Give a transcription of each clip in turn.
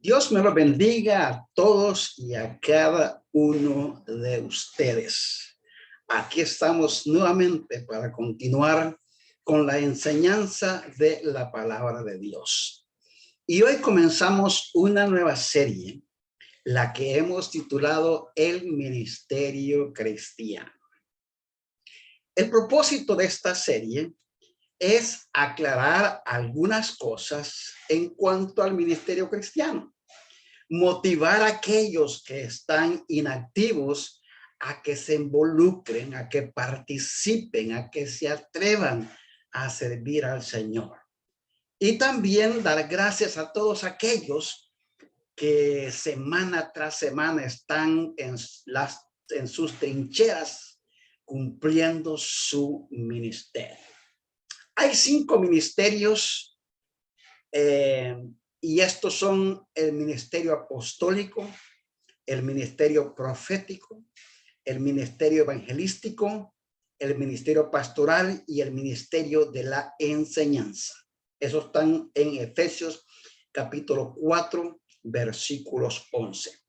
Dios me lo bendiga a todos y a cada uno de ustedes. Aquí estamos nuevamente para continuar con la enseñanza de la palabra de Dios. Y hoy comenzamos una nueva serie, la que hemos titulado El Ministerio Cristiano. El propósito de esta serie es aclarar algunas cosas en cuanto al ministerio cristiano. Motivar a aquellos que están inactivos a que se involucren, a que participen, a que se atrevan a servir al Señor. Y también dar gracias a todos aquellos que semana tras semana están en sus trincheras cumpliendo su ministerio. Hay 5 ministerios y estos son el ministerio apostólico, el ministerio profético, el ministerio evangelístico, el ministerio pastoral y el ministerio de la enseñanza. Esos están en Efesios capítulo 4, versículos 11.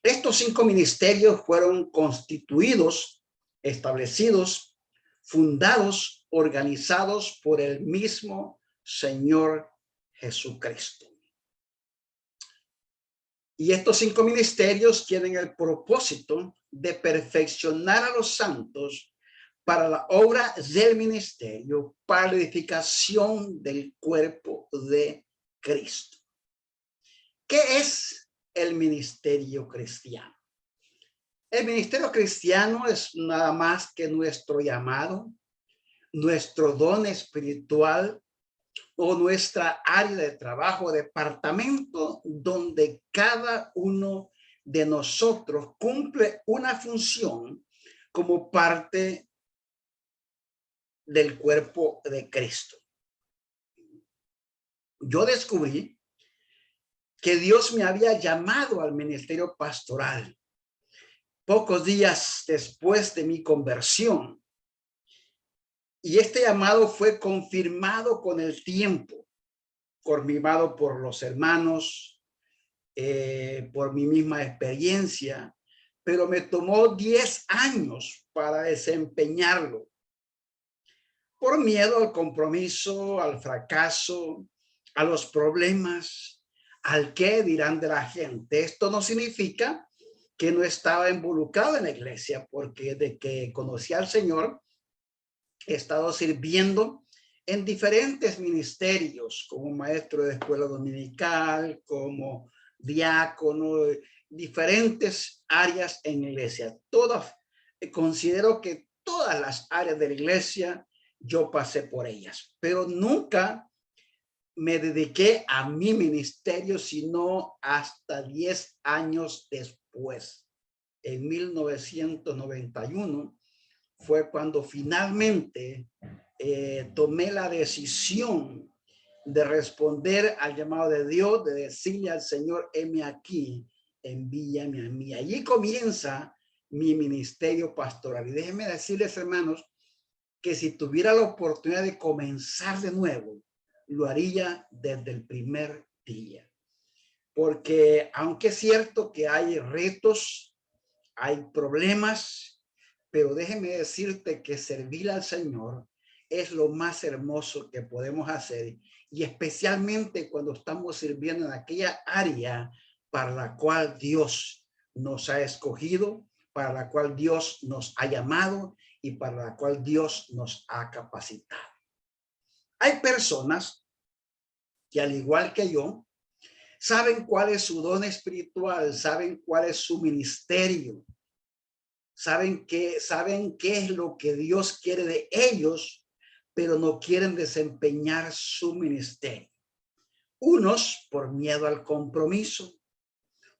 Estos 5 ministerios fueron constituidos, establecidos, fundados, organizados por el mismo Señor Jesucristo. Y estos 5 ministerios tienen el propósito de perfeccionar a los santos para la obra del ministerio, para la edificación del cuerpo de Cristo. ¿Qué es el ministerio cristiano? El ministerio cristiano es nada más que nuestro llamado, nuestro don espiritual o nuestra área de trabajo, departamento donde cada uno de nosotros cumple una función como parte del cuerpo de Cristo. Yo descubrí que Dios me había llamado al ministerio pastoral pocos días después de mi conversión. Y este llamado fue confirmado con el tiempo, confirmado por los hermanos, por mi misma experiencia, pero me tomó 10 años para desempeñarlo. Por miedo al compromiso, al fracaso, a los problemas, al qué dirán de la gente. Esto no significa que no estaba involucrado en la iglesia, porque desde que conocí al Señor, he estado sirviendo en diferentes ministerios, como maestro de escuela dominical, como diácono, diferentes áreas en la iglesia. Todas, considero que todas las áreas de la iglesia yo pasé por ellas, pero nunca me dediqué a mi ministerio, sino hasta 10 años después. En 1991 fue cuando finalmente tomé la decisión de responder al llamado de Dios, de decirle al Señor, heme aquí, envíame a mí. Allí comienza mi ministerio pastoral. Y déjenme decirles, hermanos, que si tuviera la oportunidad de comenzar de nuevo, lo haría desde el primer día. Porque aunque es cierto que hay retos, hay problemas, pero déjeme decirte que servir al Señor es lo más hermoso que podemos hacer, y especialmente cuando estamos sirviendo en aquella área para la cual Dios nos ha escogido, para la cual Dios nos ha llamado y para la cual Dios nos ha capacitado. Hay personas que, al igual que yo, saben cuál es su don espiritual, saben cuál es su ministerio, saben qué es lo que Dios quiere de ellos, pero no quieren desempeñar su ministerio. Unos por miedo al compromiso,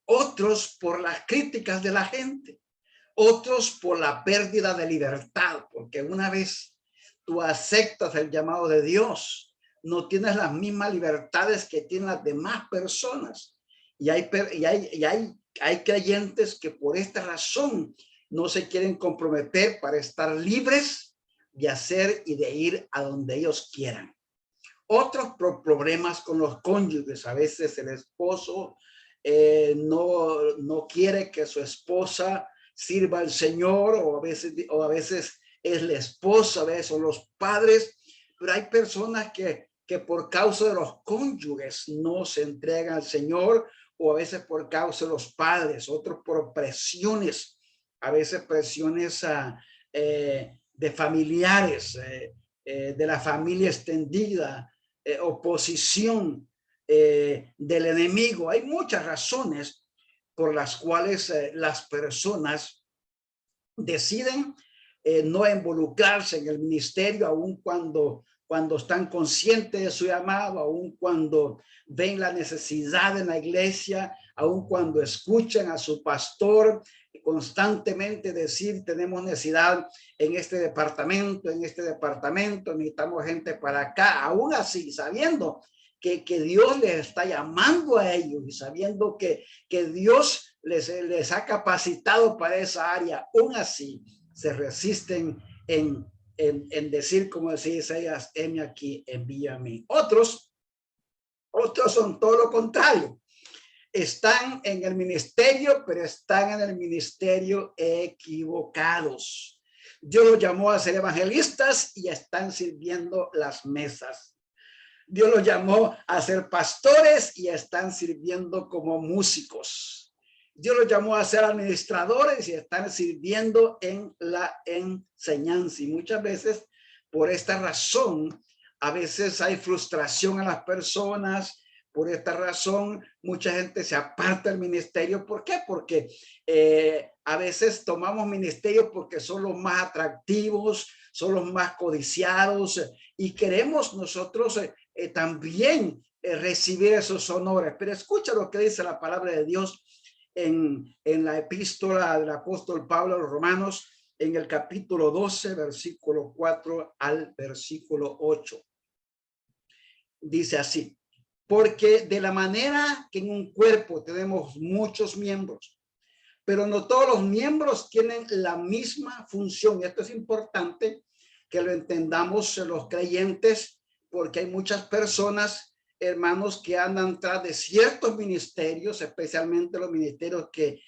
otros por las críticas de la gente, otros por la pérdida de libertad, porque una vez tú aceptas el llamado de Dios, no tienes las mismas libertades que tienen las demás personas. Y hay creyentes que por esta razón no se quieren comprometer para estar libres de hacer y de ir a donde ellos quieran. Otros por problemas con los cónyuges. A veces el esposo no quiere que su esposa sirva al Señor, o a veces es la esposa, a veces son los padres, pero hay personas que por causa de los cónyuges no se entregan al Señor, o a veces por causa de los padres, otros por presiones, a veces presiones de familiares, de la familia extendida, oposición del enemigo. Hay muchas razones por las cuales las personas deciden no involucrarse en el ministerio, aun cuando están conscientes de su llamado, aun cuando ven la necesidad en la iglesia, aun cuando escuchan a su pastor constantemente decir: tenemos necesidad en este departamento, necesitamos gente para acá. Aún así, sabiendo que Dios les está llamando a ellos y sabiendo que Dios les ha capacitado para esa área, aún así se resisten en decir, como decía Isaías: heme aquí, envíame. Otros son todo lo contrario. Están en el ministerio, pero están en el ministerio equivocados. Dios los llamó a ser evangelistas y están sirviendo las mesas. Dios los llamó a ser pastores y están sirviendo como músicos. Dios los llamó a ser administradores y están sirviendo en la enseñanza. Y muchas veces, por esta razón, a veces hay frustración en las personas. Por esta razón, mucha gente se aparta del ministerio. ¿Por qué? Porque a veces tomamos ministerios porque son los más atractivos, son los más codiciados, y queremos nosotros también recibir esos honores. Pero escucha lo que dice la palabra de Dios en la epístola del apóstol Pablo a los Romanos, en el capítulo 12, versículo 4 al versículo 8. Dice así: porque de la manera que en un cuerpo tenemos muchos miembros, pero no todos los miembros tienen la misma función. Y esto es importante que lo entendamos los creyentes, porque hay muchas personas, hermanos, que andan tras de ciertos ministerios, especialmente los ministerios que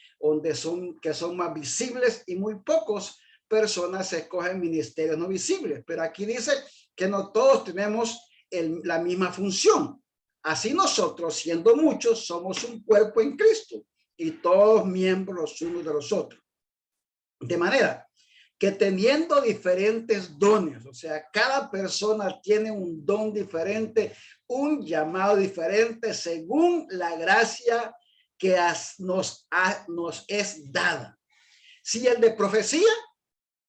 son más visibles, y muy pocos personas escogen ministerios no visibles. Pero aquí dice que no todos tenemos la misma función. Así nosotros, siendo muchos, somos un cuerpo en Cristo y todos miembros los unos de los otros. De manera que teniendo diferentes dones, o sea, cada persona tiene un don diferente, un llamado diferente según la gracia que nos es dada. Si el de profecía,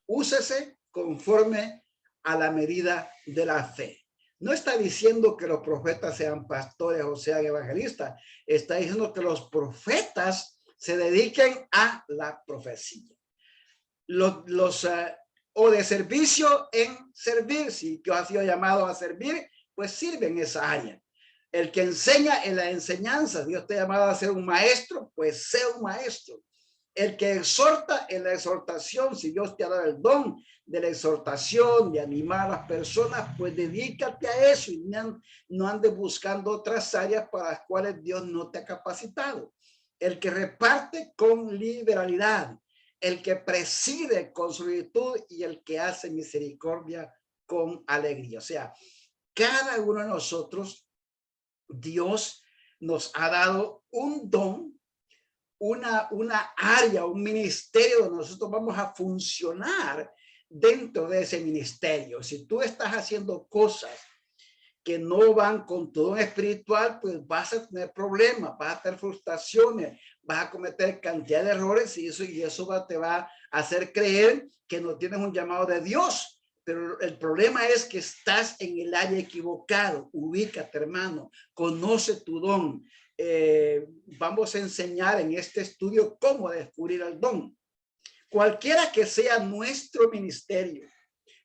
úsese conforme a la medida de la fe. No está diciendo que los profetas sean pastores o sean evangelistas. Está diciendo que los profetas se dediquen a la profecía. O de servicio en servir. Si Dios ha sido llamado a servir, pues sirve en esa área. El que enseña en la enseñanza, Dios te ha llamado a ser un maestro, pues sea un maestro. El que exhorta en la exhortación, si Dios te ha dado el don de la exhortación, de animar a las personas, pues dedícate a eso y no andes buscando otras áreas para las cuales Dios no te ha capacitado. El que reparte con liberalidad, el que preside con solitud y el que hace misericordia con alegría. O sea, cada uno de nosotros, Dios nos ha dado un don, una área, un ministerio donde nosotros vamos a funcionar dentro de ese ministerio. Si tú estás haciendo cosas que no van con tu don espiritual, pues vas a tener problemas, vas a tener frustraciones, vas a cometer cantidad de errores, y eso te va a hacer creer que no tienes un llamado de Dios. Pero el problema es que estás en el área equivocado. Ubícate, hermano, conoce tu don. Vamos a enseñar en este estudio cómo descubrir el don. Cualquiera que sea nuestro ministerio,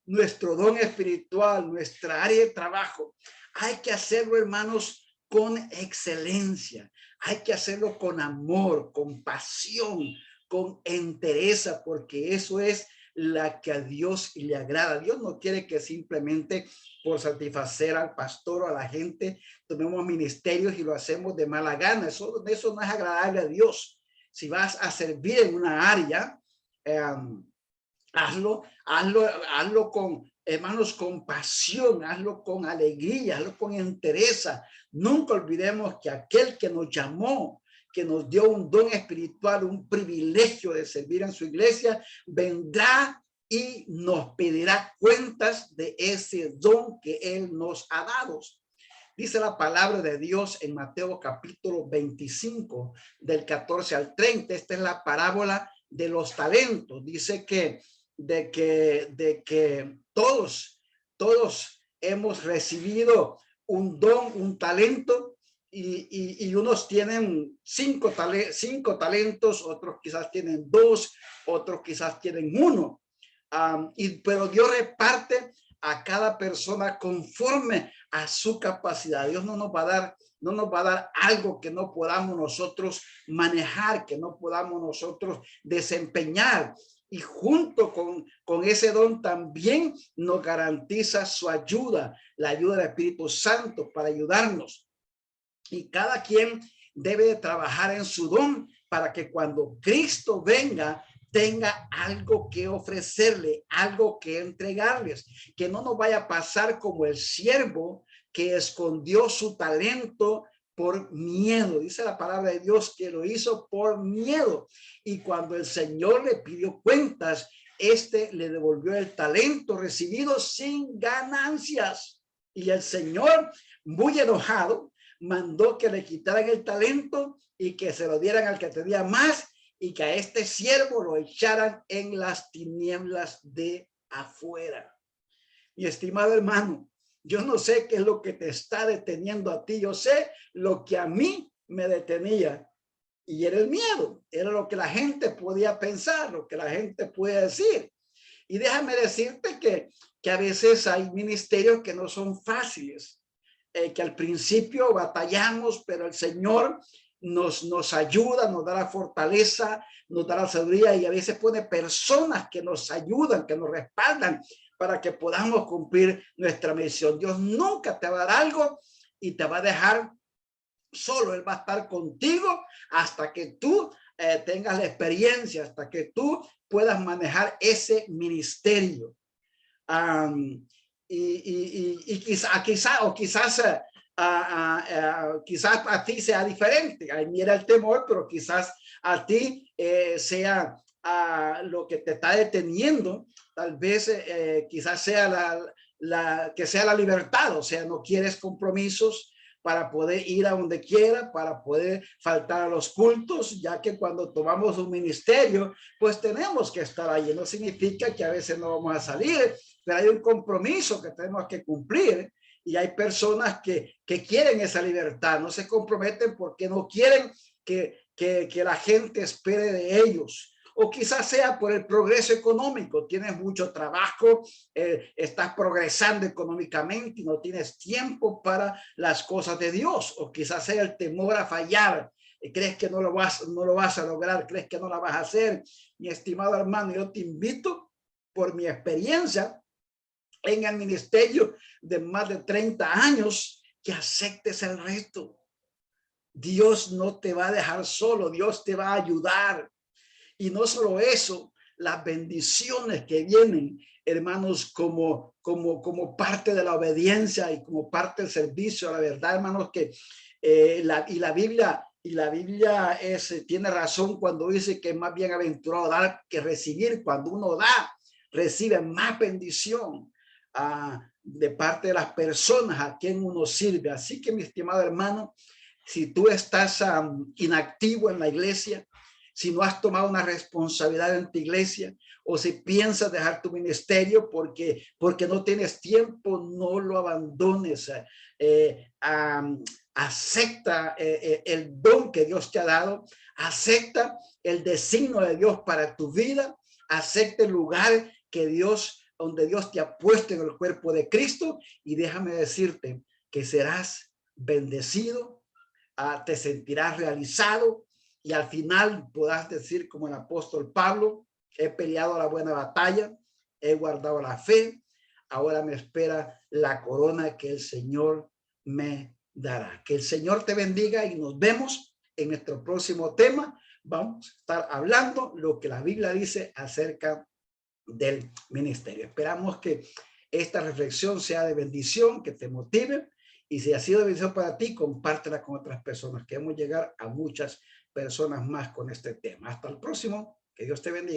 nuestro don espiritual, nuestra área de trabajo, hay que hacerlo, hermanos, con excelencia. Hay que hacerlo con amor, con pasión, con entereza, porque eso es la que a Dios le agrada. Dios no quiere que simplemente por satisfacer al pastor o a la gente tomemos ministerios y lo hacemos de mala gana. Eso no es agradable a Dios. Si vas a servir en una área, hazlo con, hermanos, con pasión, hazlo con alegría, hazlo con entereza. Nunca olvidemos que aquel que nos llamó, que nos dio un don espiritual, un privilegio de servir en su iglesia, vendrá y nos pedirá cuentas de ese don que él nos ha dado. Dice la palabra de Dios en Mateo capítulo 25, del 14 al 30. Esta es la parábola de los talentos. Dice que todos hemos recibido un don, un talento, y unos tienen cinco talentos, otros quizás tienen 2, otros quizás tienen 1. Pero Dios reparte a cada persona conforme a su capacidad. Dios no nos va a dar algo que no podamos nosotros manejar, que no podamos nosotros desempeñar. Y junto con ese don también nos garantiza su ayuda, la ayuda del Espíritu Santo para ayudarnos. Y cada quien debe de trabajar en su don para que cuando Cristo venga, tenga algo que ofrecerle, algo que entregarles, que no nos vaya a pasar como el siervo que escondió su talento por miedo. Dice la palabra de Dios que lo hizo por miedo. Y cuando el Señor le pidió cuentas, le devolvió el talento recibido sin ganancias. Y el Señor, muy enojado, mandó que le quitaran el talento y que se lo dieran al que tenía más, y que a este siervo lo echaran en las tinieblas de afuera. Mi estimado hermano, yo no sé qué es lo que te está deteniendo a ti. Yo sé lo que a mí me detenía, y era el miedo. Era lo que la gente podía pensar, lo que la gente puede decir. Y déjame decirte que a veces hay ministerios que no son fáciles, que al principio batallamos, pero el Señor nos ayuda, nos da la fortaleza, nos da la sabiduría, y a veces pone personas que nos ayudan, que nos respaldan para que podamos cumplir nuestra misión. Dios nunca te va a dar algo y te va a dejar solo. Él va a estar contigo hasta que tú tengas la experiencia, hasta que tú puedas manejar ese ministerio. Y quizás a ti sea diferente. A mí era el temor, pero quizás a ti sea lo que te está deteniendo. Tal vez quizás sea que sea la libertad. O sea, no quieres compromisos para poder ir a donde quiera, para poder faltar a los cultos, ya que cuando tomamos un ministerio, pues tenemos que estar allí. No significa que a veces no vamos a salir, pero hay un compromiso que tenemos que cumplir, y hay personas que quieren esa libertad, no se comprometen porque no quieren que la gente espere de ellos. O quizás sea por el progreso económico. Tienes mucho trabajo, estás progresando económicamente y no tienes tiempo para las cosas de Dios. O quizás sea el temor a fallar. Crees que no lo vas a lograr, crees que no la vas a hacer. Mi estimado hermano, yo te invito, por mi experiencia en el ministerio de más de 30 años, que aceptes el reto. Dios no te va a dejar solo, Dios te va a ayudar. Y no solo eso, las bendiciones que vienen, hermanos, como parte de la obediencia y como parte del servicio a la verdad, hermanos, que la Biblia tiene razón cuando dice que es más bienaventurado dar que recibir. Cuando uno da, recibe más bendición de parte de las personas a quien uno sirve. Así que, mi estimado hermano, si tú estás inactivo en la iglesia, si no has tomado una responsabilidad en tu iglesia, o si piensas dejar tu ministerio porque no tienes tiempo, no lo abandones. Acepta el don que Dios te ha dado, acepta el designio de Dios para tu vida, acepta el lugar donde Dios te ha puesto en el cuerpo de Cristo, y déjame decirte que serás bendecido, te sentirás realizado, y al final podrás decir como el apóstol Pablo: he peleado la buena batalla, he guardado la fe, ahora me espera la corona que el Señor me dará. Que el Señor te bendiga y nos vemos en nuestro próximo tema. Vamos a estar hablando lo que la Biblia dice acerca del ministerio. Esperamos que esta reflexión sea de bendición, que te motive, y si ha sido de bendición para ti, compártela con otras personas. Queremos llegar a muchas personas más con este tema. Hasta el próximo. Que Dios te bendiga.